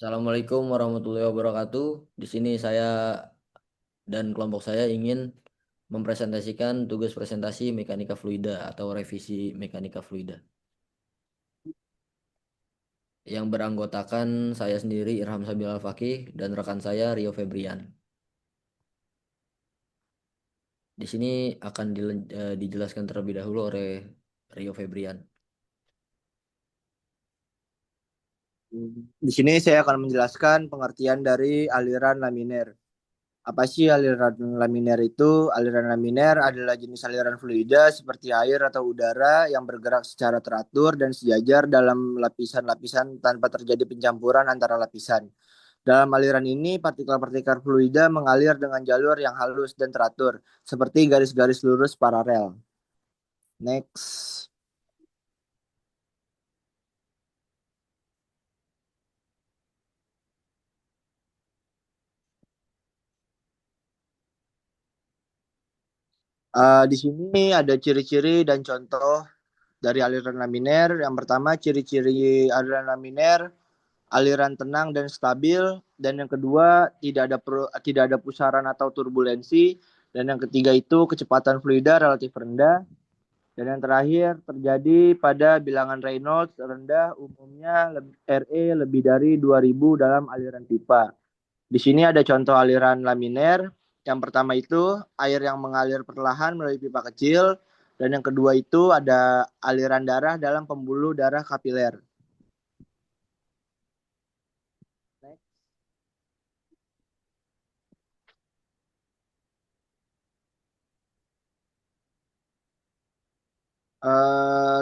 Assalamualaikum warahmatullahi wabarakatuh. Di sini saya dan kelompok saya ingin mempresentasikan tugas presentasi mekanika fluida atau revisi mekanika fluida yang beranggotakan saya sendiri Irham Sabil Al-Fakih dan rekan saya Rio Febrian. Di sini akan dijelaskan terlebih dahulu oleh Rio Febrian. Di sini saya akan menjelaskan pengertian dari aliran laminer. Apa sih aliran laminer itu? Aliran laminer adalah jenis aliran fluida seperti air atau udara yang bergerak secara teratur dan sejajar dalam lapisan-lapisan tanpa terjadi pencampuran antara lapisan. Dalam aliran ini, partikel-partikel fluida mengalir dengan jalur yang halus dan teratur, seperti garis-garis lurus paralel. Next. Di sini ada ciri-ciri dan contoh dari aliran laminer. Yang pertama, ciri-ciri aliran laminer, aliran tenang dan stabil. Dan yang kedua, tidak ada pusaran atau turbulensi. Dan yang ketiga itu kecepatan fluida relatif rendah. Dan yang terakhir terjadi pada bilangan Reynolds rendah, umumnya RE lebih dari 2000 dalam aliran pipa. Di sini ada contoh aliran laminer. Yang pertama itu air yang mengalir perlahan melalui pipa kecil, dan yang kedua itu ada aliran darah dalam pembuluh darah kapiler.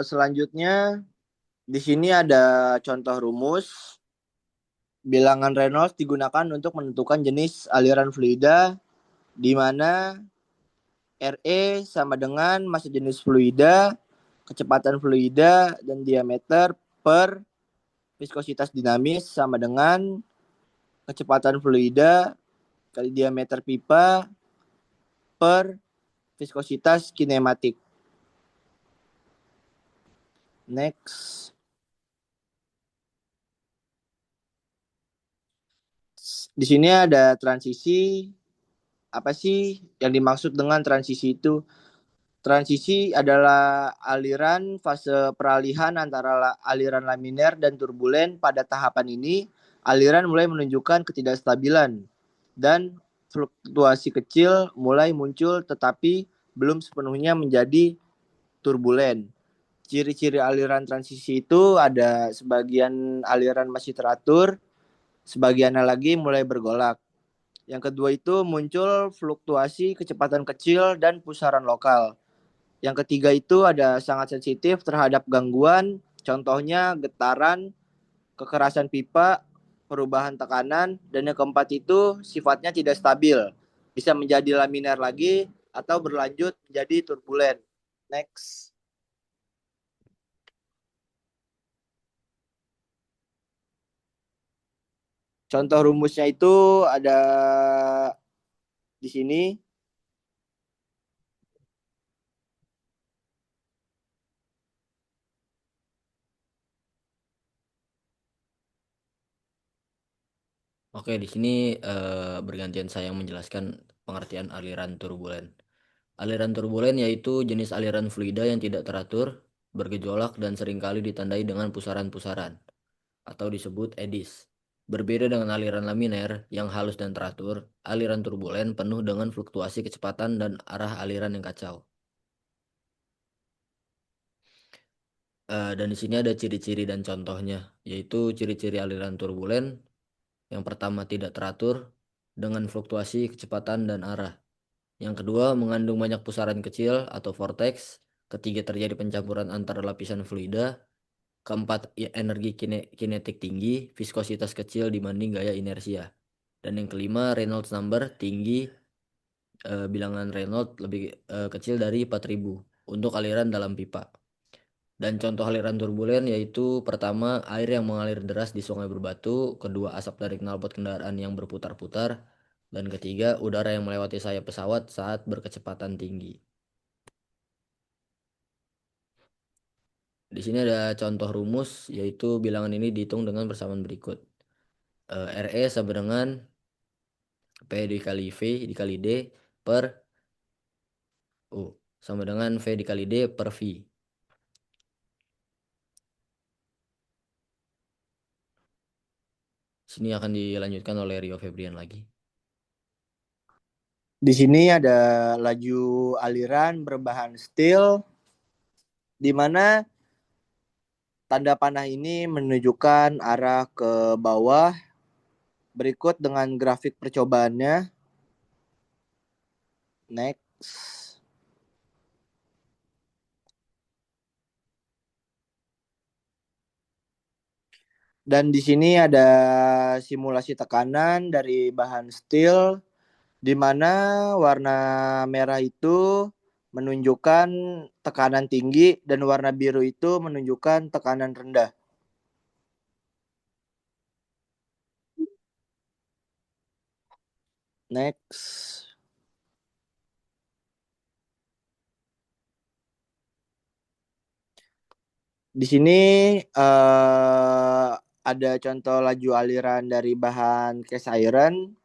Selanjutnya di sini ada contoh rumus. Bilangan Reynolds digunakan untuk menentukan jenis aliran fluida di mana RE sama dengan massa jenis fluida, kecepatan fluida, dan diameter per viskositas dinamis sama dengan kecepatan fluida kali diameter pipa per viskositas kinematik. Next. Di sini ada transisi. Apa sih yang dimaksud dengan transisi itu? Transisi adalah aliran fase peralihan antara aliran laminer dan turbulen. Pada tahapan ini, aliran mulai menunjukkan ketidakstabilan dan fluktuasi kecil mulai muncul tetapi belum sepenuhnya menjadi turbulen. Ciri-ciri aliran transisi itu ada sebagian aliran masih teratur, sebagiannya lagi mulai bergolak. Yang kedua itu muncul fluktuasi kecepatan kecil dan pusaran lokal. Yang ketiga itu ada sangat sensitif terhadap gangguan, contohnya getaran, kekerasan pipa, perubahan tekanan, dan yang keempat itu sifatnya tidak stabil. Bisa menjadi laminar lagi atau berlanjut menjadi turbulen. Next. Contoh rumusnya itu ada di sini. Oke, di sini bergantian saya yang menjelaskan pengertian aliran turbulen. Aliran turbulen yaitu jenis aliran fluida yang tidak teratur, bergejolak dan seringkali ditandai dengan pusaran-pusaran atau disebut eddies. Berbeda dengan aliran laminer yang halus dan teratur, aliran turbulen penuh dengan fluktuasi kecepatan dan arah aliran yang kacau. Dan di sini ada ciri-ciri dan contohnya, yaitu ciri-ciri aliran turbulen. Yang pertama tidak teratur dengan fluktuasi kecepatan dan arah. Yang kedua, mengandung banyak pusaran kecil atau vortex. Ketiga, terjadi pencampuran antara lapisan fluida. Keempat, energi kinetik tinggi, viskositas kecil dibanding gaya inersia. Dan yang kelima, Reynolds number tinggi, bilangan Reynolds lebih kecil dari 4000 untuk aliran dalam pipa. Dan contoh aliran turbulen yaitu pertama, air yang mengalir deras di sungai berbatu, kedua, asap dari knalpot kendaraan yang berputar-putar, dan ketiga, udara yang melewati sayap pesawat saat berkecepatan tinggi. Di sini ada contoh rumus, yaitu bilangan ini dihitung dengan persamaan berikut. RE sama dengan P dikali V dikali D per U sama dengan V dikali D per V. Sini akan dilanjutkan oleh Rio Febrian lagi. Di sini ada laju aliran berbahan steel di mana tanda panah ini menunjukkan arah ke bawah. Berikut dengan grafik percobaannya. Next. Dan di sini ada simulasi tekanan dari bahan steel di mana warna merah itu menunjukkan tekanan tinggi dan warna biru itu menunjukkan tekanan rendah. Next. Di sini ada contoh laju aliran dari bahan cast iron.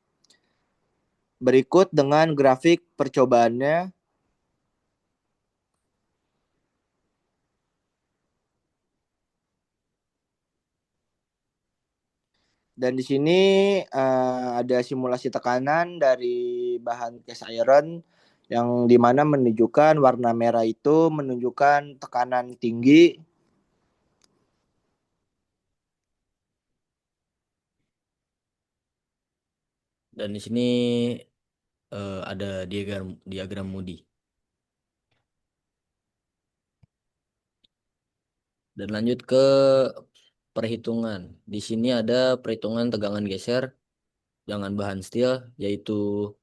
Berikut dengan grafik percobaannya. Dan di sini ada simulasi tekanan dari bahan cast iron yang dimana menunjukkan warna merah itu menunjukkan tekanan tinggi. Dan di sini ada diagram diagram Moody. Dan lanjut ke perhitungan. Di sini ada perhitungan tegangan geser dengan bahan steel yaitu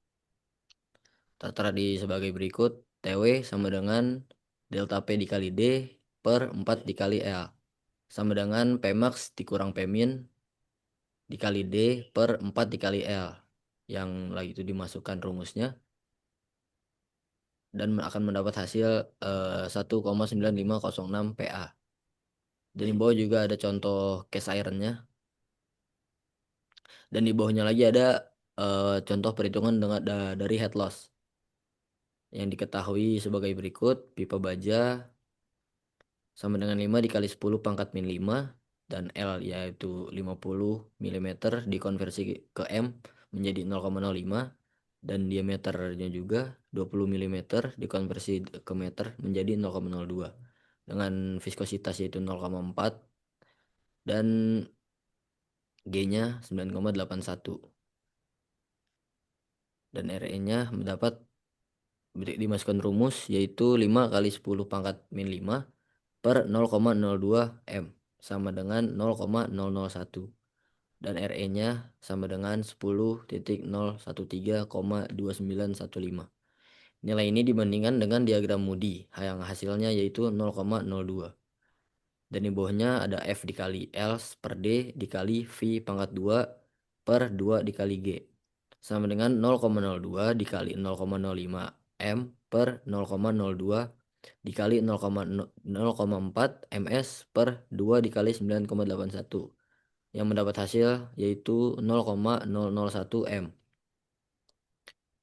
tertera di sebagai berikut. TW sama dengan delta P dikali D per 4 dikali L. Sama dengan Pmax dikurang Pmin dikali D per 4 dikali L. Yang lagi itu dimasukkan rumusnya. Dan akan mendapat hasil 1,9506 PA. Dan di bawah juga ada contoh cast ironnya. Dan di bawahnya lagi ada contoh perhitungan dari head loss. Yang diketahui sebagai berikut, pipa baja sama dengan 5 dikali 10 pangkat min 5 dan L yaitu 50 mm dikonversi ke M menjadi 0,05 dan diameternya juga 20 mm dikonversi ke meter menjadi 0,02 dengan viskositas yaitu 0,4 dan G-nya 9,81 dan RE-nya mendapat dimasukkan rumus yaitu 5 kali 10 pangkat min 5 per 0,02 M sama dengan 0,001 dan RE-nya sama dengan 10.013,2915. Nilai ini dibandingkan dengan diagram Moody yang hasilnya yaitu 0,02. Dan di bawahnya ada F dikali L per D dikali V pangkat 2 per 2 dikali G. Sama dengan 0,02 dikali 0,05 M per 0,02 dikali 0,4 ms per 2 dikali 9,81 yang mendapat hasil yaitu 0,001 M.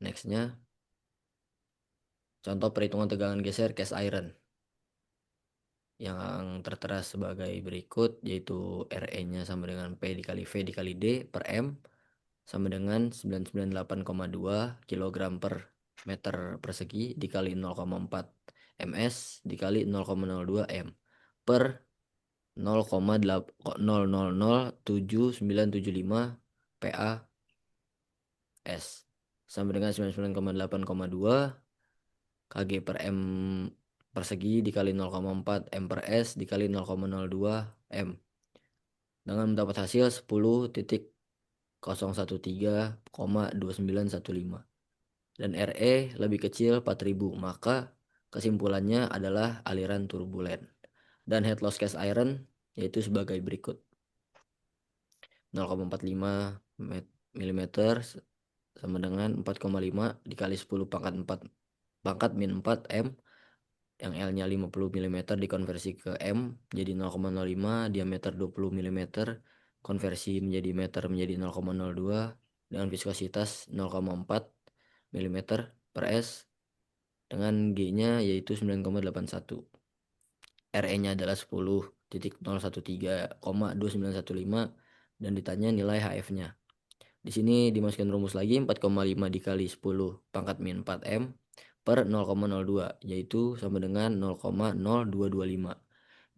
Nextnya contoh perhitungan tegangan geser cast iron yang tertera sebagai berikut yaitu RE-nya sama dengan P dikali V dikali D per M sama dengan 998,2 kg per meter persegi dikali 0,4 ms dikali 0,02 M per 0,0007975 PA S sama dengan 99,8,2 kg per M persegi dikali 0,4 M per S dikali 0,02 M dengan mendapat hasil 10.013,2915 dan RE lebih kecil 4000 maka kesimpulannya adalah aliran turbulen dan head loss cast iron yaitu sebagai berikut 0,45 mm sama dengan 4,5 dikali 10 pangkat 4 pangkat min 4 M yang L-nya 50 mm dikonversi ke M jadi 0,05 diameter 20 mm konversi menjadi meter menjadi 0,02 dengan viskositas 0,4 mm per S dengan G-nya yaitu 9,81. RE-nya adalah 10.013,2915 dan ditanya nilai HF-nya. Di sini dimasukkan rumus lagi 4,5 dikali 10 pangkat min 4 M per 0,02 yaitu sama dengan 0,0225.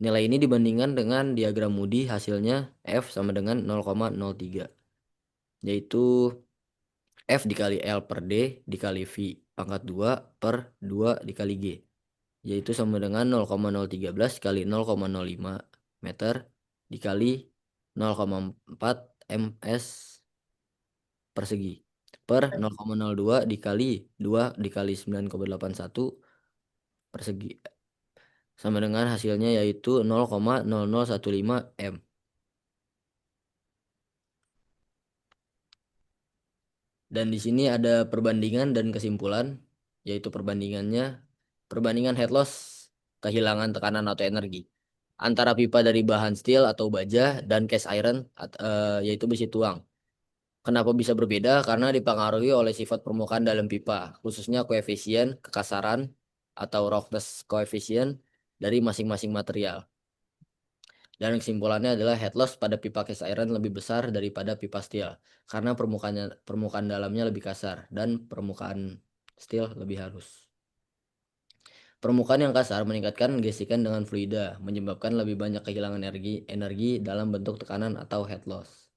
Nilai ini dibandingkan dengan diagram Moody hasilnya F sama dengan 0,03 yaitu F dikali L per D dikali V pangkat 2 per 2 dikali G yaitu sama dengan 0,013 kali 0,05 meter dikali 0,4 ms persegi per 0,02 dikali 2 dikali 9,81 persegi sama dengan hasilnya yaitu 0,0015 m. Dan di sini ada perbandingan dan kesimpulan, yaitu perbandingan head loss, kehilangan tekanan atau energi, antara pipa dari bahan steel atau baja dan cast iron, yaitu besi tuang. Kenapa bisa berbeda? Karena dipengaruhi oleh sifat permukaan dalam pipa, khususnya koefisien kekasaran atau roughness coefficient dari masing-masing material. Dan kesimpulannya adalah head loss pada pipa cast iron lebih besar daripada pipa steel karena permukaan dalamnya lebih kasar dan permukaan steel lebih halus. Permukaan yang kasar meningkatkan gesikan dengan fluida, menyebabkan lebih banyak kehilangan energi dalam bentuk tekanan atau head loss.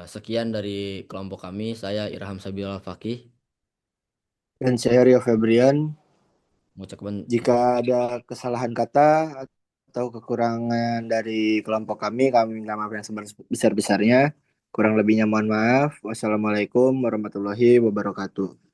Sekian dari kelompok kami, saya Irham Sabil Al-Fakih. Dan saya Rio Febrian. Mengucapkan Jika ada kesalahan kata atau kekurangan dari kelompok kami minta maaf yang sebesar-besarnya. Kurang lebihnya mohon maaf. Wassalamualaikum warahmatullahi wabarakatuh.